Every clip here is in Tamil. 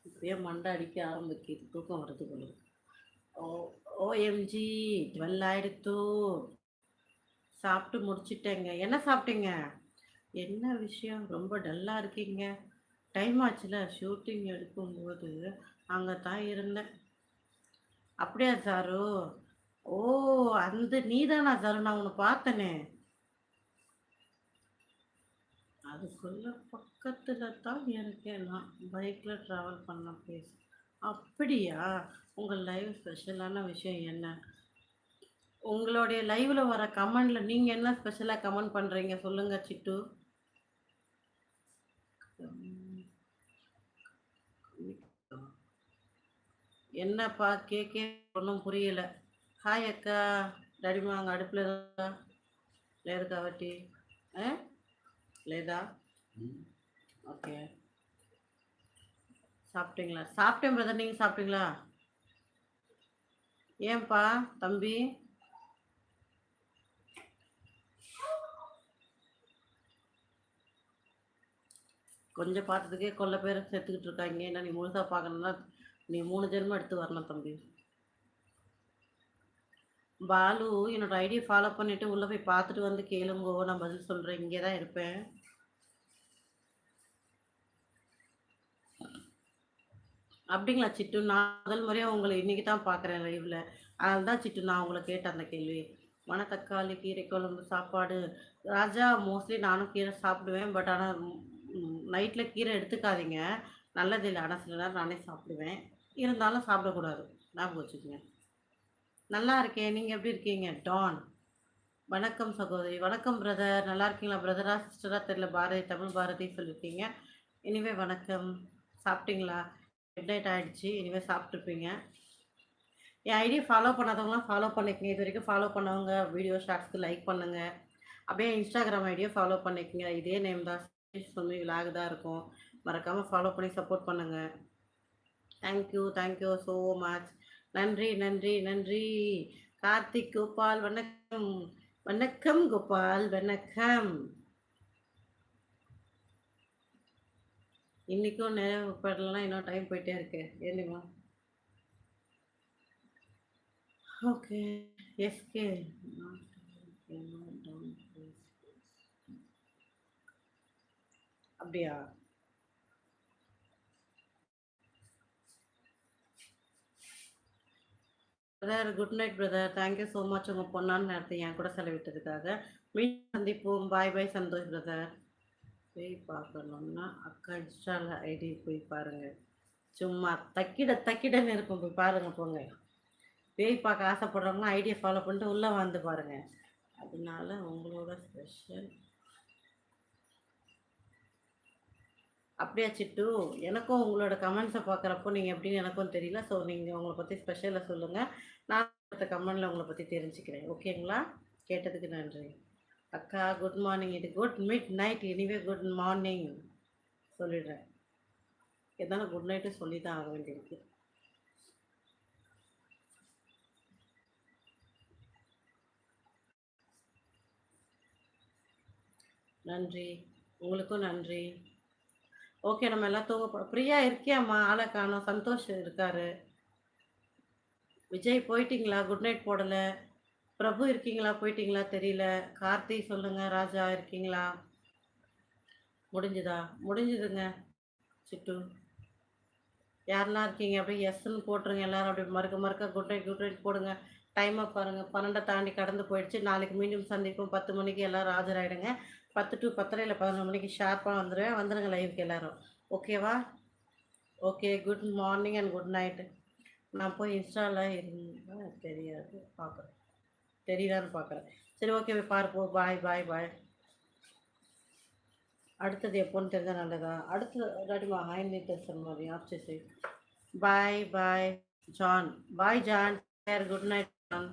இப்பயே மண்டை அடிக்க ஆரம்பிக்குது. தூக்கம் வருது போல இருக்கு. ஓ ஓஎம்ஜி 12 ஆயிடுத்து. சாப்பிட்டு முடிச்சுட்டேங்க. என்ன சாப்பிட்டீங்க? என்ன விஷயம்? ரொம்ப டல்லா இருக்கீங்க. டைம் ஆச்சுல, ஷூட்டிங் எடுக்கும்போது அங்க தான் இருந்தேன். அப்படியா சாரு? ஓ! அந்த நீதானா சாரு? நான் உன்ன பார்த்தனே! அதுக்குள்ள பக்கத்துல தான் இருக்கேன் நான். பைக்ல ட்ராவல் பண்ண பிளேஸ். அப்படியா? உங்க லைவ் ஸ்பெஷலான விஷயம் என்ன? உங்களுடைய லைவ்ல வர கமெண்ட்ல நீங்க என்ன ஸ்பெஷலா கமெண்ட் பண்றீங்க? சொல்லுங்க சிட்டு. ம். என்னப்பா கேக்கே ஒண்ணும் புரியல. ஹாய் அக்கா. டாடிமா அங்க அடுப்புல இருக்கா? లేదు కాబట్టి లేదా? ஓகே. சாப்பிட்டீங்களா? சாப்பிட்டேன் பிரதர். நீங்க சாப்பிட்டீங்களா? ஏன்பா தம்பி? கொஞ்சம் பார்த்ததுக்கே கொள்ள பேர் செத்துக்கிட்டு இருக்காங்க. ஏன்னா நீ முழுசா பார்க்கணும்னா நீ 3 ஜென்மம் எடுத்து வரணும் தம்பி. பாலு என்னோட ஐடியை ஃபாலோ பண்ணிட்டு உள்ள போய் பார்த்துட்டு வந்து கேளுங்கோ. நான் பதில் சொல்றேன். இங்கே தான் இருப்பேன். அப்படிங்களா சிட்டு? நான் முதல் முறையா உங்கள இன்னைக்கு தான் பார்க்குறேன் லைவ்ல. அதனால தான் சிட்டு நான் உங்கள கேட்டேன் அந்த கேள்வி. மணத்தக்காளி கீரை குழம்பு சாப்பாடு. ராஜா மோஸ்ட்லி நானும் கீரை சாப்பிடுவேன். பட் ஆனா நைட்ல கீரை எடுத்துக்காதீங்க. நல்லதில்ல. ஆனா சில நேரம் நானே சாப்பிடுவேன். இருந்தாலும் சாப்பிடக்கூடாது. ஞாபகம் வச்சுக்கங்க. நல்லா இருக்கேன். நீங்க எப்படி இருக்கீங்க? டான். வணக்கம் சகோதரி. வணக்கம் பிரதர். நல்லா இருக்கீங்களா? பிரதரா, சிஸ்டரா தெரியல. பாரதி, தமிழ் பாரதி சொல்லியிருக்கீங்க. எனிவே வணக்கம். சாப்பிட்டீங்களா? மிட் நைட் ஆயிடுச்சு. இனிமே சாப்பிட்டுருப்பீங்க. என் ஐடியா ஃபாலோ பண்ணாதவங்களாம் ஃபாலோ பண்ணிக்கங்க. இது வரைக்கும் ஃபாலோ பண்ணவங்க வீடியோ ஷார்ட்ஸ்க்கு லைக் பண்ணுங்க. அப்படியே இன்ஸ்டாகிராம் ஐடியா ஃபாலோ பண்ணிக்கங்க. இதே நேம் தான். சொல்லி விலாக் தான் இருக்கும். மறக்காம ஃபாலோ பண்ணி சப்போர்ட் பண்ணுங்க. Thank you, thank you so much. நன்றி, நன்றி, நன்றி. கார்த்திக் கோபால் வணக்கம். வணக்கம் கோபால், வணக்கம். இன்னைக்கும் நிறைவு படலாம் இன்னும் டைம் போயிட்டே இருக்கு. ஏனிமா? ஓகே. எஸ்கே. அப்படியா? Brother good night brother. Thank you so much உங்கள் பொண்ணான நேரத்தை என் கூட செலவிட்டதுக்காக. மீண்டும் சந்திப்போம். பாய் பாய் சந்தோஷ் பிரதர். போய் பார்க்கணுன்னா அக்கா இன்ஸ்டால ஐடி போய் பாருங்க. சும்மா தக்கிட தக்கிடன்னு இருக்கும். போய் பாருங்க போங்க. பேய் பார்க்க ஆசைப்படுறவங்க ஐடியை ஃபாலோ பண்ணிட்டு உள்ளே வந்து பாருங்க. அதனால உங்களோட ஸ்பெஷல். அப்படியா சிட்டு? எனக்கும் உங்களோட கமெண்ட்ஸை பார்க்குறப்போ நீங்கள் எப்படின்னு எனக்கும் தெரியல. ஸோ நீங்கள் உங்களை பற்றி ஸ்பெஷலாக சொல்லுங்கள். நான் அடுத்த கமெண்டில் உங்களை பற்றி தெரிஞ்சுக்கிறேன். ஓகேங்களா? கேட்டதுக்கு நன்றி. அக்கா குட் மார்னிங். இது good mid night. Anyway good morning சொல்லிடுறேன். எதனால குட் நைட்டு சொல்லி தான் ஆக வேண்டியிருக்கு. நன்றி. உங்களுக்கும் நன்றி. ஓகே, நம்ம எல்லாம் தூங்க போகிறோம். பிரியா இருக்கியாம்மா? ஆளை காணோம். சந்தோஷ் இருக்காரு. விஜய் போயிட்டீங்களா? குட் நைட் போடலை. பிரபு இருக்கீங்களா? போயிட்டீங்களா? தெரியல. கார்த்தி சொல்லுங்க. ராஜா இருக்கீங்களா? முடிஞ்சுதா? முடிஞ்சுதுங்க சிட்டு. யாரெல்லாம் இருக்கீங்க? அப்படியே எஸ்ன்னு போட்டுருங்க. எல்லாரும் அப்படி மறுக்க மறுக்க குட் நைட் போடுங்க. டைமை பாருங்கள். 12 தாண்டி கடந்து போயிடுச்சு. நாளைக்கு மீண்டும் சந்திப்போம். 10 மணிக்கு எல்லோரும் ஆஜராகிடுங்க. 10 to 10:30 இல்லை 11 மணிக்கு ஷார்ப்பாக வந்துடுவேன். வந்துடுங்க லைவுக்கு எல்லோரும். ஓகேவா? Okay. Good morning and good night. நான் போய் இன்ஸ்டாவில் இருந்தால் தெரியாது. பார்க்குறேன். தெரியுதான்னு பார்க்குறேன். சரி ஓகே. பார்ப்போம். பாய் பாய் பாய். அடுத்தது எப்போன்னு தெரிஞ்சால் நல்லதா? அடுத்தது டாடிமா ஹாய் நீட்டர் சொன்ன மாதிரி ஆப்சேசி. பாய் பாய் ஜான். பாய் ஜான். Good night John.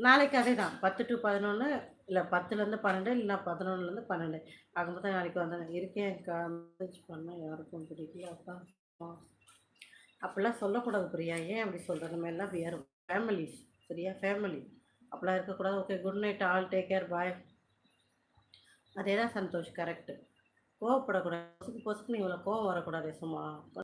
நாளைக்கு அதே தான் 10 to 11 இல்லை 10லேருந்து 12 இல்லைனா 11லேருந்து 12 ஆகும்போது தான் நாளைக்கு வந்தேன். இருக்கேன் மெசேஜ் பண்ண யாருக்கும் பிடிக்கல. அப்பா அப்படிலாம் சொல்லக்கூடாது பிரியா. ஏன் அப்படி சொல்கிற? நம்ம எல்லாம் வேறு ஃபேமிலிஸ். சரியா? ஃபேமிலி அப்படிலாம் இருக்கக்கூடாது. Okay. Good night all. Take care. Bye. அதே தான் சந்தோஷ். கரெக்டு. கோவப்படக்கூடாது. பொசுக்கு பொசுக்குன்னு இவ்வளோ கோவம் வரக்கூடாது சும்மா.